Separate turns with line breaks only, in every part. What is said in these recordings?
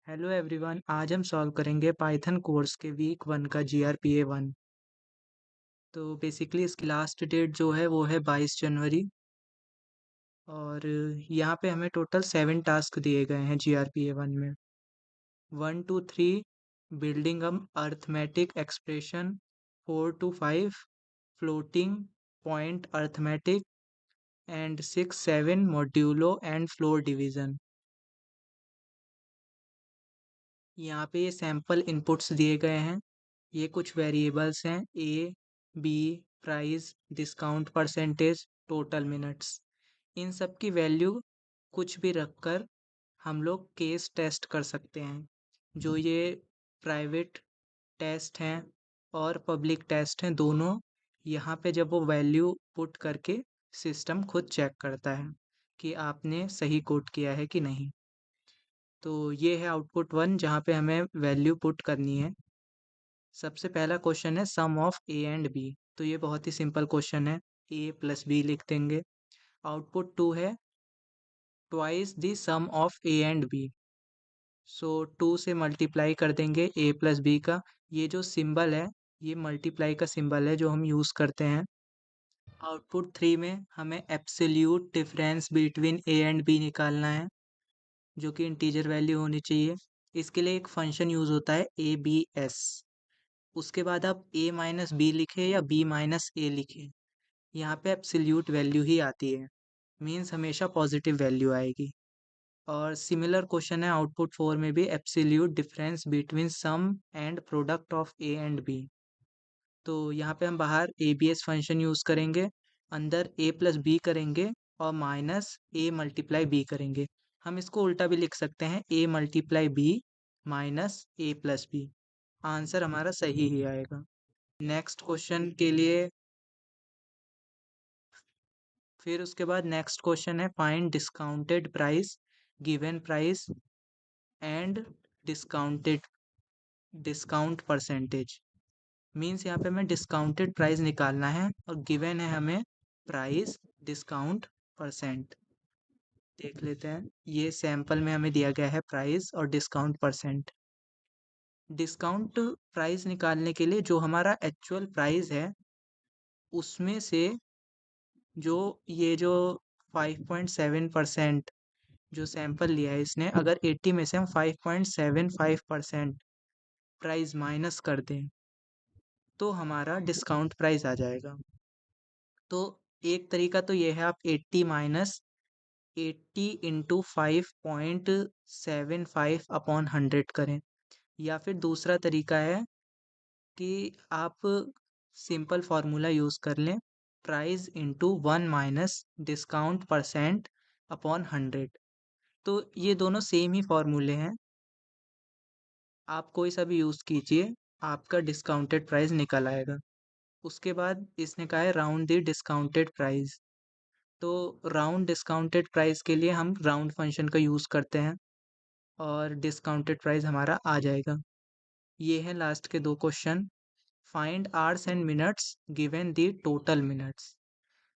Hello everyone, आज हम solve करेंगे पाइथन कोर्स के वीक 1 का जीआरपीए 1। तो बेसिकली इसकी लास्ट डेट जो है वो है 22 जनवरी। और यहाँ पे हमें टोटल 7 टास्क दिए गए हैं जीआरपीए 1 में। 1 to 3 building arithmetic expression, 4 to 5 floating point arithmetic, and 6-7 modulo and floor division. यहाँ पे ये सैम्पल इनपुट्स दिए गए हैं। ये कुछ वेरिएबल्स हैं, A, B, price, discount percentage, total minutes. इन सब की वैल्यू कुछ भी रखकर हम लोग केस टेस्ट कर सकते हैं। जो ये प्राइवेट टेस्ट हैं और पब्लिक टेस्ट हैं दोनों, यहाँ पे जब वो वैल्यू पुट करके सिस्टम खुद चेक करता है कि आपने सही कोड किया है कि नहीं। तो ये है आउटपुट 1 जहाँ पे हमें वैल्यू पुट करनी है। सबसे पहला क्वेश्चन है सम ऑफ ए एंड बी। तो ये बहुत ही सिंपल क्वेश्चन है, ए प्लस बी लिख देंगे। आउटपुट 2 है twice the sum of A and B. So 2 से मल्टीप्लाई कर देंगे ए प्लस बी का। ये जो सिंबल है ये मल्टीप्लाई का सिंबल है जो हम यूज़ करते हैं। आउटपुट 3 में हमें absolute difference between A and B निकालना है, जो कि इंटीजर वैल्यू होनी चाहिए। इसके लिए एक फंक्शन यूज़ होता है ए बी एस। उसके बाद आप a माइनस बी लिखें या b माइनस ए लिखें, यहाँ पे एब्सोल्यूट वैल्यू ही आती है, मीन्स हमेशा पॉजिटिव वैल्यू आएगी। और सिमिलर क्वेश्चन है आउटपुट 4 में भी, absolute difference between sum and product of a and b। तो यहाँ पे हम बाहर A B S function use करेंगे, अंदर a प्लस बी करेंगे और माइनस a मल्टीप्लाई b करेंगे। हम इसको उल्टा भी लिख सकते हैं, a multiply b minus a plus B. Answer हमारा सही ही आएगा। नेक्स्ट क्वेश्चन के लिए फिर उसके बाद नेक्स्ट क्वेश्चन है find discounted price, given price and discounted discount percentage. Means यहाँ पे हमें डिस्काउंटेड प्राइस निकालना है और गिवन है हमें प्राइस, डिस्काउंट, परसेंट। देख लेते हैं, ये सैंपल में हमें दिया गया है प्राइस और डिस्काउंट परसेंट। डिस्काउंट प्राइस निकालने के लिए जो हमारा एक्चुअल प्राइस है उसमें से जो ये जो 5.7% जो सैंपल लिया है इसने, अगर 80 में से हम 5.75% प्राइस माइनस कर दें तो हमारा डिस्काउंट प्राइस आ जाएगा। तो एक तरीका तो ये है, आप 80 माइनस 80 इंटू 5.75 अपॉन 100 करें। या फिर दूसरा तरीका है कि आप सिंपल फार्मूला यूज़ कर लें, price into 1 minus discount percent upon 100। तो ये दोनों सेम ही फॉर्मूले हैं, आप कोई सा भी यूज़ कीजिए, आपका डिस्काउंटेड प्राइस निकल आएगा। उसके बाद इसने कहा है राउंड द डिस्काउंटेड प्राइस। तो राउंड डिस्काउंटेड प्राइस के लिए हम राउंड फंक्शन का यूज़ करते हैं और डिस्काउंटेड प्राइस हमारा आ जाएगा। ये है लास्ट के दो question. Find hours and minutes given the total minutes.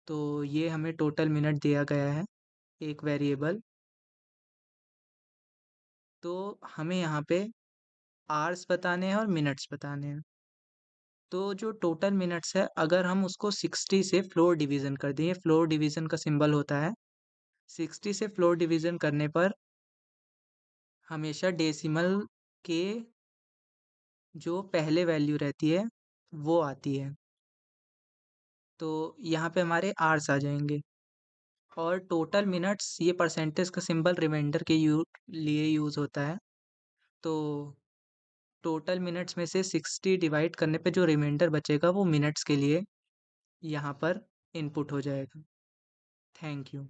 तो ये हमें टोटल मिनट दिया गया है, एक वेरिएबल। तो हमें यहाँ पे आवर्स बताने हैं और मिनट्स बताने हैं। तो जो टोटल मिनट्स है, अगर हम उसको 60 से फ्लोर डिवीज़न कर दें, ये फ्लोर डिवीज़न का सिंबल होता है। 60 से फ्लोर डिवीज़न करने पर हमेशा डेसिमल के जो पहले वैल्यू रहती है वो आती है। तो यहाँ पे हमारे आवर्स आ जाएंगे। और टोटल मिनट्स, ये परसेंटेज का सिंबल रिमाइंडर के लिए यूज़ होता है। तो टोटल मिनट्स में से 60 डिवाइड करने पे जो रिमाइंडर बचेगा वो मिनट्स के लिए यहाँ पर इनपुट हो जाएगा। Thank you.